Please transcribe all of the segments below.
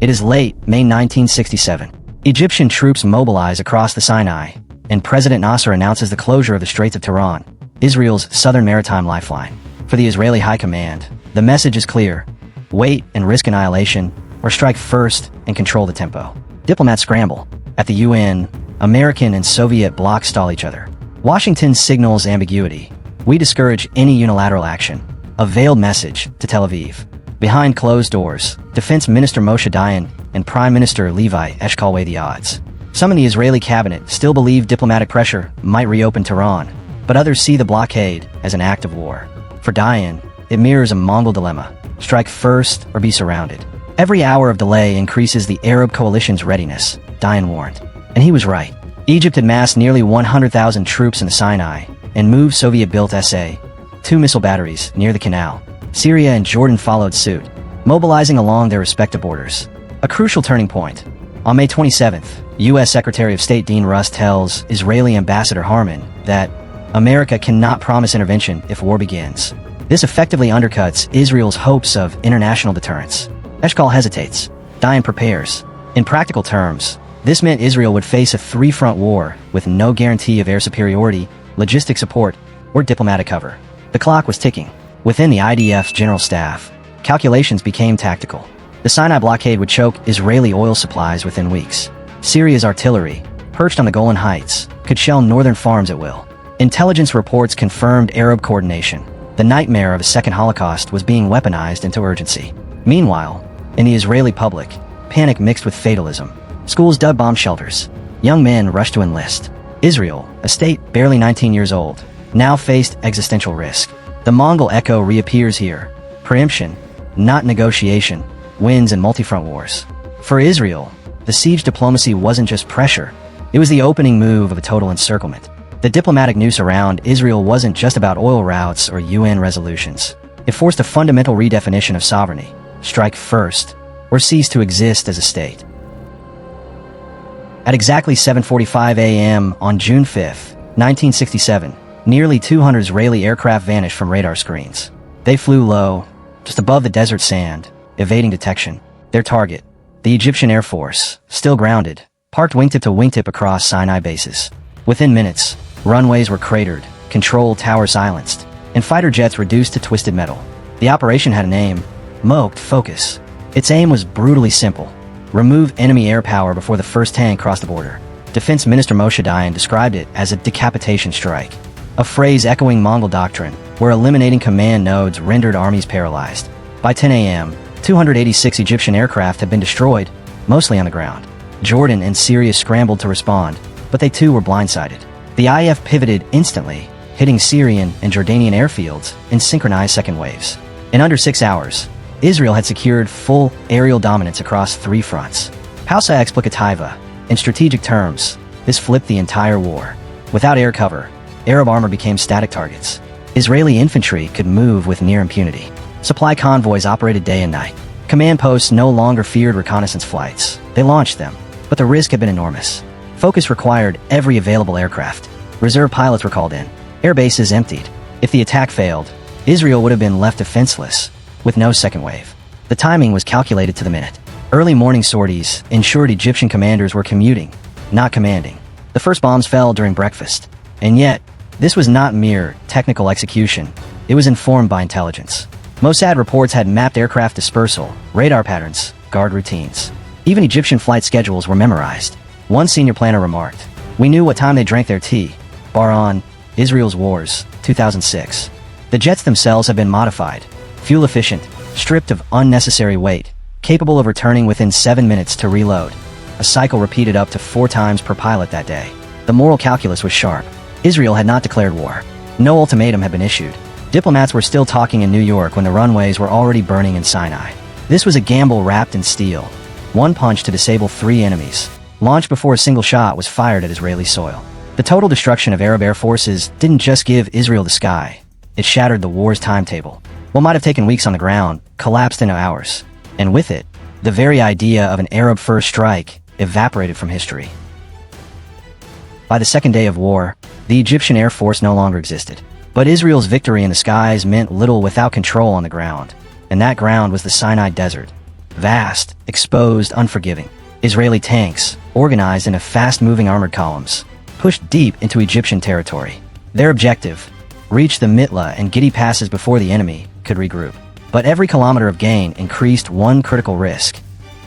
It is late May 1967. Egyptian troops mobilize across the Sinai, and President Nasser announces the closure of the Straits of Tiran, Israel's southern maritime lifeline. For the Israeli High Command, the message is clear: wait and risk annihilation, or strike first and control the tempo. Diplomats scramble. At the UN, American and Soviet blocs stall each other. Washington signals ambiguity. We discourage any unilateral action. A veiled message to Tel Aviv. Behind closed doors, Defense Minister Moshe Dayan and Prime Minister Levi Eshkol weigh the odds. Some in the Israeli cabinet still believe diplomatic pressure might reopen Tehran, but others see the blockade as an act of war. For Dayan, it mirrors a Mongol dilemma: strike first or be surrounded. Every hour of delay increases the Arab coalition's readiness, Dayan warned. And he was right. Egypt had massed nearly 100,000 troops in the Sinai and moved Soviet-built SA-2 missile batteries near the canal. Syria and Jordan followed suit, mobilizing along their respective borders. A crucial turning point. On May 27th, U.S. Secretary of State Dean Russ tells Israeli Ambassador Harman that America cannot promise intervention if war begins. This effectively undercuts Israel's hopes of international deterrence. Eshkol hesitates. Dayan prepares. In practical terms, this meant Israel would face a three-front war with no guarantee of air superiority, logistic support, or diplomatic cover. The clock was ticking. Within the IDF's general staff, calculations became tactical. The Sinai blockade would choke Israeli oil supplies within weeks. Syria's artillery, perched on the Golan Heights, could shell northern farms at will. Intelligence reports confirmed Arab coordination. The nightmare of a second Holocaust was being weaponized into urgency. Meanwhile, in the Israeli public, panic mixed with fatalism. Schools dug bomb shelters. Young men rushed to enlist. Israel, a state barely 19 years old, now faced existential risk. The Mongol echo reappears here. Preemption, not negotiation, wins in multi-front wars. For Israel, the siege diplomacy wasn't just pressure. It was the opening move of a total encirclement. The diplomatic noose around Israel wasn't just about oil routes or UN resolutions. It forced a fundamental redefinition of sovereignty: strike first, or cease to exist as a state. At exactly 7:45 a.m. on June 5, 1967, nearly 200 Israeli aircraft vanished from radar screens. They flew low, just above the desert sand, evading detection. Their target, the Egyptian Air Force, still grounded, parked wingtip to wingtip across Sinai bases. Within minutes, runways were cratered, control towers silenced, and fighter jets reduced to twisted metal. The operation had a name: Moked Focus. Its aim was brutally simple: remove enemy air power before the first tank crossed the border. Defense Minister Moshe Dayan described it as a decapitation strike, a phrase echoing Mongol doctrine, where eliminating command nodes rendered armies paralyzed. By 10 a.m., 286 Egyptian aircraft had been destroyed, mostly on the ground. Jordan and Syria scrambled to respond, but they too were blindsided. The IF pivoted instantly, hitting Syrian and Jordanian airfields in synchronized second waves. In under 6 hours, Israel had secured full aerial dominance across 3 fronts. Pausa explicativa. In strategic terms, this flipped the entire war. Without air cover, Arab armor became static targets. Israeli infantry could move with near impunity. Supply convoys operated day and night. Command posts no longer feared reconnaissance flights. They launched them, but the risk had been enormous. Focus required every available aircraft. Reserve pilots were called in. Air bases emptied. If the attack failed, Israel would have been left defenseless, with no second wave. The timing was calculated to the minute. Early morning sorties ensured Egyptian commanders were commuting, not commanding. The first bombs fell during breakfast. And yet, this was not mere technical execution. It was informed by intelligence. Mossad reports had mapped aircraft dispersal, radar patterns, guard routines. Even Egyptian flight schedules were memorized. One senior planner remarked, "We knew what time they drank their tea." Baron, Israel's Wars, 2006. The jets themselves have been modified, fuel efficient, stripped of unnecessary weight, capable of returning within 7 minutes to reload. A cycle repeated up to 4 times per pilot that day. The moral calculus was sharp. Israel had not declared war. No ultimatum had been issued. Diplomats were still talking in New York when the runways were already burning in Sinai. This was a gamble wrapped in steel. One punch to disable 3 enemies, launched before a single shot was fired at Israeli soil. The total destruction of Arab air forces didn't just give Israel the sky. It shattered the war's timetable. What might have taken weeks on the ground collapsed into hours. And with it, the very idea of an Arab first strike evaporated from history. By the second day of war, the Egyptian Air Force no longer existed. But Israel's victory in the skies meant little without control on the ground. And that ground was the Sinai Desert. Vast, exposed, unforgiving. Israeli tanks, organized into fast-moving armored columns, pushed deep into Egyptian territory. Their objective: reach the Mitla and Gidi passes before the enemy could regroup. But every kilometer of gain increased one critical risk: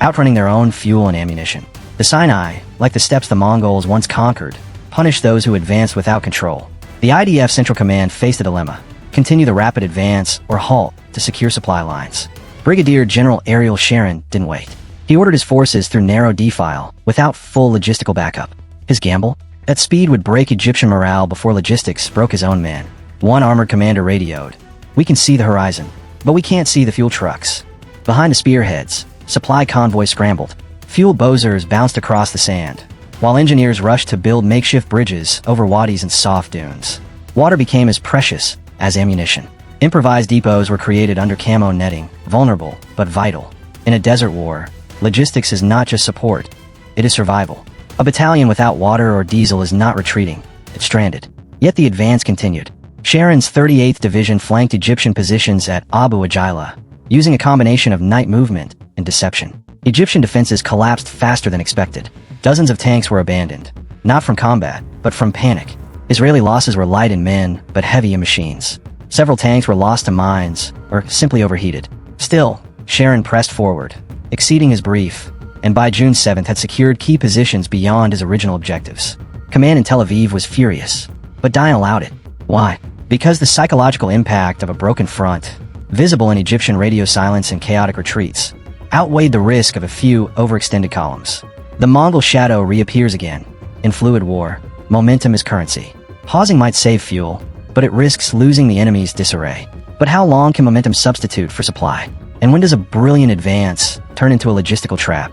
outrunning their own fuel and ammunition. The Sinai, like the steppes the Mongols once conquered, punished those who advanced without control. The IDF Central Command faced a dilemma: continue the rapid advance or halt to secure supply lines. Brigadier General Ariel Sharon didn't wait. He ordered his forces through narrow defile, without full logistical backup. His gamble? That speed would break Egyptian morale before logistics broke his own men. One armored commander radioed, "We can see the horizon, but we can't see the fuel trucks." Behind the spearheads, supply convoys scrambled. Fuel bozers bounced across the sand, while engineers rushed to build makeshift bridges over wadis and soft dunes. Water became as precious as ammunition. Improvised depots were created under camo netting, vulnerable but vital. In a desert war, logistics is not just support, it is survival. A battalion without water or diesel is not retreating, it's stranded. Yet the advance continued. Sharon's 38th Division flanked Egyptian positions at Abu Ajila, using a combination of night movement and deception. Egyptian defenses collapsed faster than expected. Dozens of tanks were abandoned, not from combat, but from panic. Israeli losses were light in men, but heavy in machines. Several tanks were lost to mines, or simply overheated. Still, Sharon pressed forward, exceeding his brief, and by June 7th had secured key positions beyond his original objectives. Command in Tel Aviv was furious, but Dayan allowed it. Why? Because the psychological impact of a broken front, visible in Egyptian radio silence and chaotic retreats, outweighed the risk of a few overextended columns. The Mongol shadow reappears again. In fluid war, momentum is currency. Pausing might save fuel, but it risks losing the enemy's disarray. But how long can momentum substitute for supply? And when does a brilliant advance turn into a logistical trap?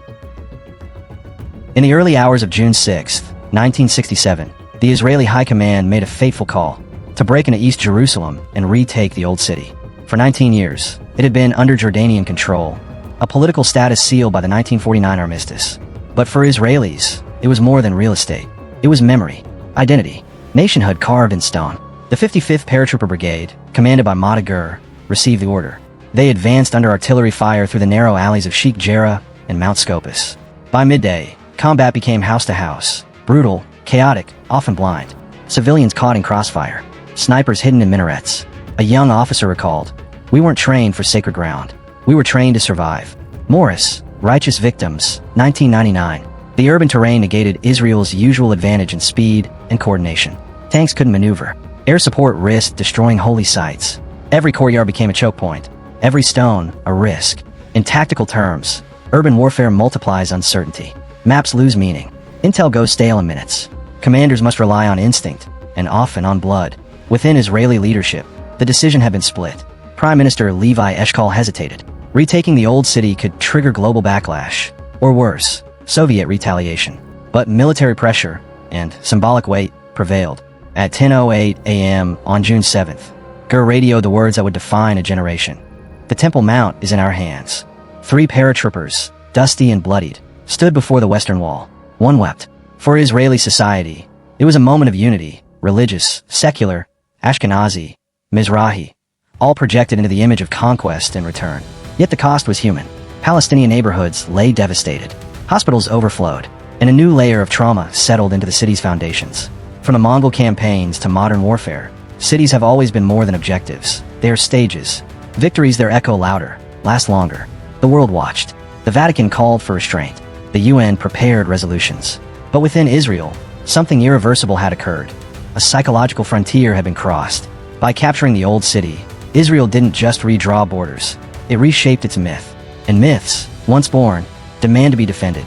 In the early hours of June 6, 1967, the Israeli High Command made a fateful call to break into East Jerusalem and retake the Old City. For 19 years, it had been under Jordanian control, a political status sealed by the 1949 armistice. But for Israelis, it was more than real estate. It was memory, identity, nationhood carved in stone. The 55th Paratrooper Brigade, commanded by Moked, received the order. They advanced under artillery fire through the narrow alleys of Sheikh Jarrah and Mount Scopus. By midday, combat became house to house, brutal, chaotic, often blind. Civilians caught in crossfire, snipers hidden in minarets. A young officer recalled, "We weren't trained for sacred ground. We were trained to survive." Morris, Righteous Victims, 1999. The urban terrain negated Israel's usual advantage in speed and coordination. Tanks couldn't maneuver. Air support risked destroying holy sites. Every courtyard became a choke point. Every stone, a risk. In tactical terms, urban warfare multiplies uncertainty. Maps lose meaning. Intel goes stale in minutes. Commanders must rely on instinct, and often on blood. Within Israeli leadership, the decision had been split. Prime Minister Levi Eshkol hesitated. Retaking the Old City could trigger global backlash, or worse, Soviet retaliation. But military pressure, and symbolic weight, prevailed. At 10:08 a.m. on June 7th, Gur radioed the words that would define a generation. "The Temple Mount is in our hands." 3 paratroopers, dusty and bloodied, stood before the Western Wall. One wept. For Israeli society, it was a moment of unity, religious, secular, Ashkenazi, Mizrahi, all projected into the image of conquest and return. Yet the cost was human. Palestinian neighborhoods lay devastated. Hospitals overflowed, and a new layer of trauma settled into the city's foundations. From the Mongol campaigns to modern warfare, cities have always been more than objectives. They are stages. Victories there echo louder, last longer. The world watched. The Vatican called for restraint. The UN prepared resolutions. But within Israel, something irreversible had occurred. A psychological frontier had been crossed. By capturing the Old City, Israel didn't just redraw borders. It reshaped its myth. And myths, once born, demand to be defended.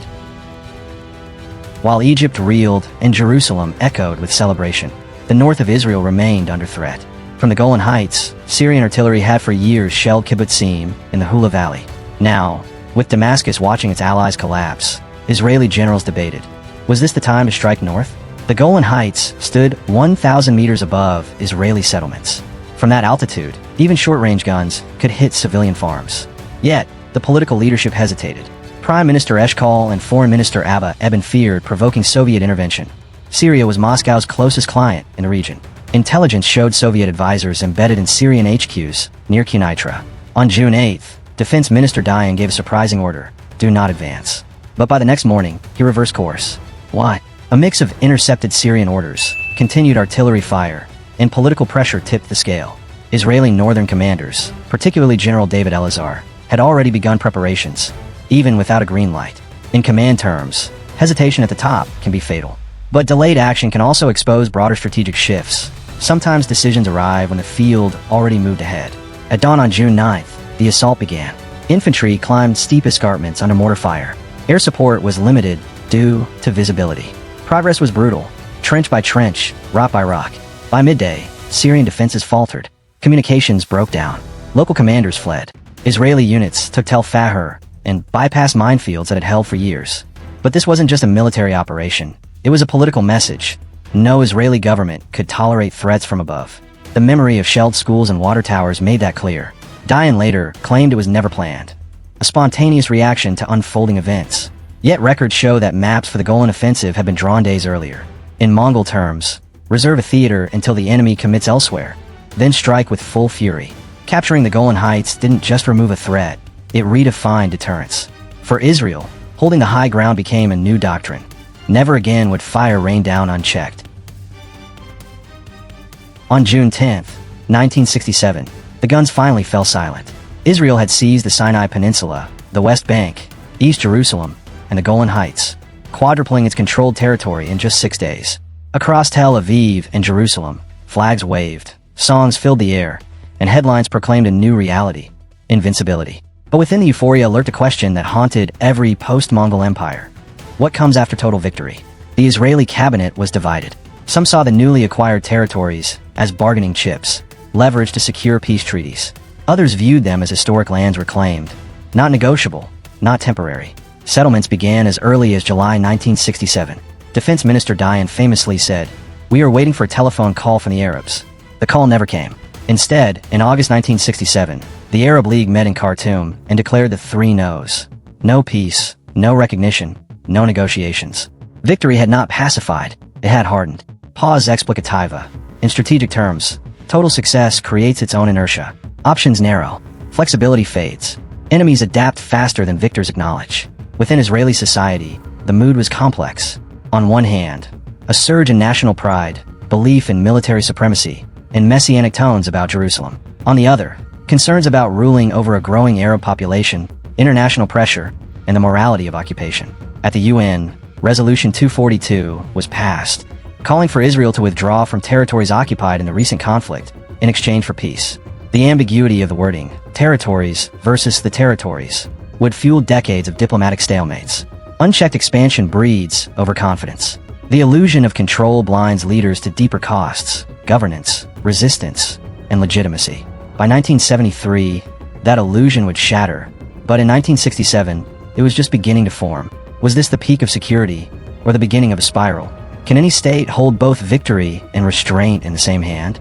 While Egypt reeled and Jerusalem echoed with celebration, the north of Israel remained under threat. From the Golan Heights, Syrian artillery had for years shelled Kibbutzim in the Hula Valley. Now, with Damascus watching its allies collapse, Israeli generals debated, was this the time to strike north? The Golan Heights stood 1,000 meters above Israeli settlements. From that altitude, even short-range guns could hit civilian farms. Yet, the political leadership hesitated. Prime Minister Eshkol and Foreign Minister Abba Eban feared provoking Soviet intervention. Syria was Moscow's closest client in the region. Intelligence showed Soviet advisors embedded in Syrian HQs near Quneitra. On June 8th, Defense Minister Dayan gave a surprising order: do not advance. But by the next morning, he reversed course. Why? A mix of intercepted Syrian orders, continued artillery fire, and political pressure tipped the scale. Israeli northern commanders, particularly General David Elazar, had already begun preparations, even without a green light. In command terms, hesitation at the top can be fatal. But delayed action can also expose broader strategic shifts. Sometimes decisions arrive when the field already moved ahead. At dawn on June 9th, the assault began. Infantry climbed steep escarpments under mortar fire. Air support was limited due to visibility. Progress was brutal, trench by trench, rock by rock. By midday, Syrian defenses faltered. Communications broke down. Local commanders fled. Israeli units took Tel Fahur and bypassed minefields that had held for years. But this wasn't just a military operation. It was a political message. No Israeli government could tolerate threats from above. The memory of shelled schools and water towers made that clear. Dayan later claimed it was never planned, a spontaneous reaction to unfolding events. Yet records show that maps for the Golan offensive had been drawn days earlier. In Mongol terms, reserve a theater until the enemy commits elsewhere, then strike with full fury. Capturing the Golan Heights didn't just remove a threat, it redefined deterrence. For Israel, holding the high ground became a new doctrine. Never again would fire rain down unchecked. On June 10, 1967, the guns finally fell silent. Israel had seized the Sinai Peninsula, the West Bank, East Jerusalem, and the Golan Heights, quadrupling its controlled territory in just 6 days. Across Tel Aviv and Jerusalem, flags waved, songs filled the air, and headlines proclaimed a new reality: invincibility. But within the euphoria lurked a question that haunted every post-Mongol empire. What comes after total victory? The Israeli cabinet was divided. Some saw the newly acquired territories as bargaining chips, leveraged to secure peace treaties. Others viewed them as historic lands reclaimed, not negotiable, not temporary. Settlements began as early as July 1967. Defense Minister Dayan famously said, "We are waiting for a telephone call from the Arabs." The call never came. Instead, in August 1967, the Arab League met in Khartoum and declared the three no's: no peace, no recognition, no negotiations. Victory had not pacified, it had hardened. Pause explicativa. In strategic terms, total success creates its own inertia. Options narrow. Flexibility fades. Enemies adapt faster than victors acknowledge. Within Israeli society, the mood was complex. On one hand, a surge in national pride, belief in military supremacy, and messianic tones about Jerusalem. On the other, concerns about ruling over a growing Arab population, international pressure, and the morality of occupation. At the UN, Resolution 242 was passed, calling for Israel to withdraw from territories occupied in the recent conflict in exchange for peace. The ambiguity of the wording, territories versus the territories, would fuel decades of diplomatic stalemates. Unchecked expansion breeds overconfidence. The illusion of control blinds leaders to deeper costs, governance, resistance, and legitimacy. By 1973, that illusion would shatter, but in 1967, it was just beginning to form. Was this the peak of security, or the beginning of a spiral? Can any state hold both victory and restraint in the same hand?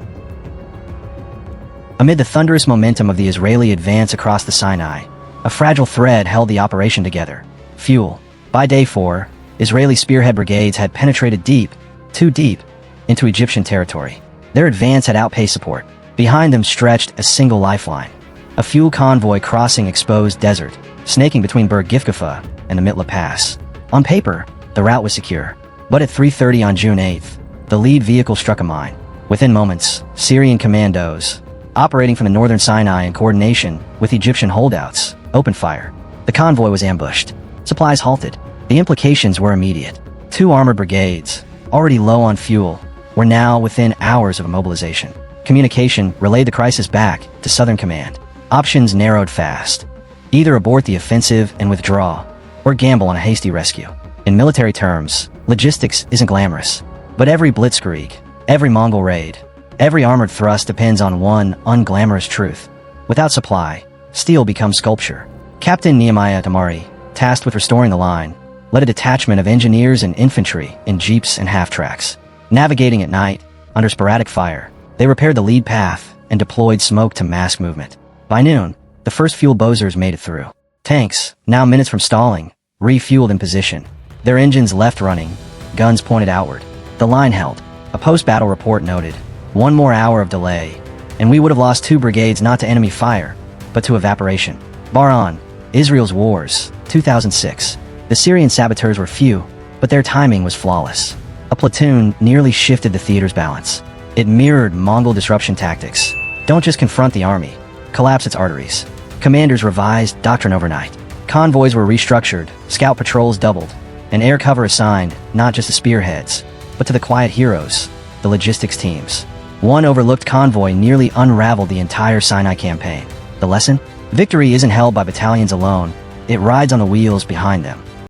Amid the thunderous momentum of the Israeli advance across the Sinai, a fragile thread held the operation together: fuel. By day 4, Israeli spearhead brigades had penetrated deep, too deep, into Egyptian territory. Their advance had outpaced support. Behind them stretched a single lifeline: a fuel convoy crossing exposed desert, snaking between Ber Gifgafa and the Mitla Pass. On paper, the route was secure. But at 3:30 on June 8th, the lead vehicle struck a mine. Within moments, Syrian commandos, operating from the northern Sinai in coordination with Egyptian holdouts, opened fire. The convoy was ambushed. Supplies halted. The implications were immediate. 2 armored brigades, already low on fuel, were now within hours of a mobilization. Communication relayed the crisis back to Southern Command. Options narrowed fast. Either abort the offensive and withdraw, or gamble on a hasty rescue. In military terms, logistics isn't glamorous. But every blitzkrieg, every Mongol raid, every armored thrust depends on one unglamorous truth: without supply, steel becomes sculpture. Captain Nehemiah Damari, tasked with restoring the line, led a detachment of engineers and infantry in jeeps and half-tracks. Navigating at night, under sporadic fire, they repaired the lead path and deployed smoke to mask movement. By noon, the first fuel bozers made it through. Tanks, now minutes from stalling, refueled in position. Their engines left running, guns pointed outward. The line held. A post-battle report noted, "1 more hour of delay, and we would have lost 2 brigades not to enemy fire, but to evaporation." Bahrain, Israel's wars, 2006. The Syrian saboteurs were few, but their timing was flawless. A platoon nearly shifted the theater's balance. It mirrored Mongol disruption tactics. Don't just confront the army, collapse its arteries. Commanders revised doctrine overnight. Convoys were restructured, scout patrols doubled, and air cover assigned not just to spearheads, but to the quiet heroes, the logistics teams. One overlooked convoy nearly unraveled the entire Sinai campaign. The lesson? Victory isn't held by battalions alone, it rides on the wheels behind them.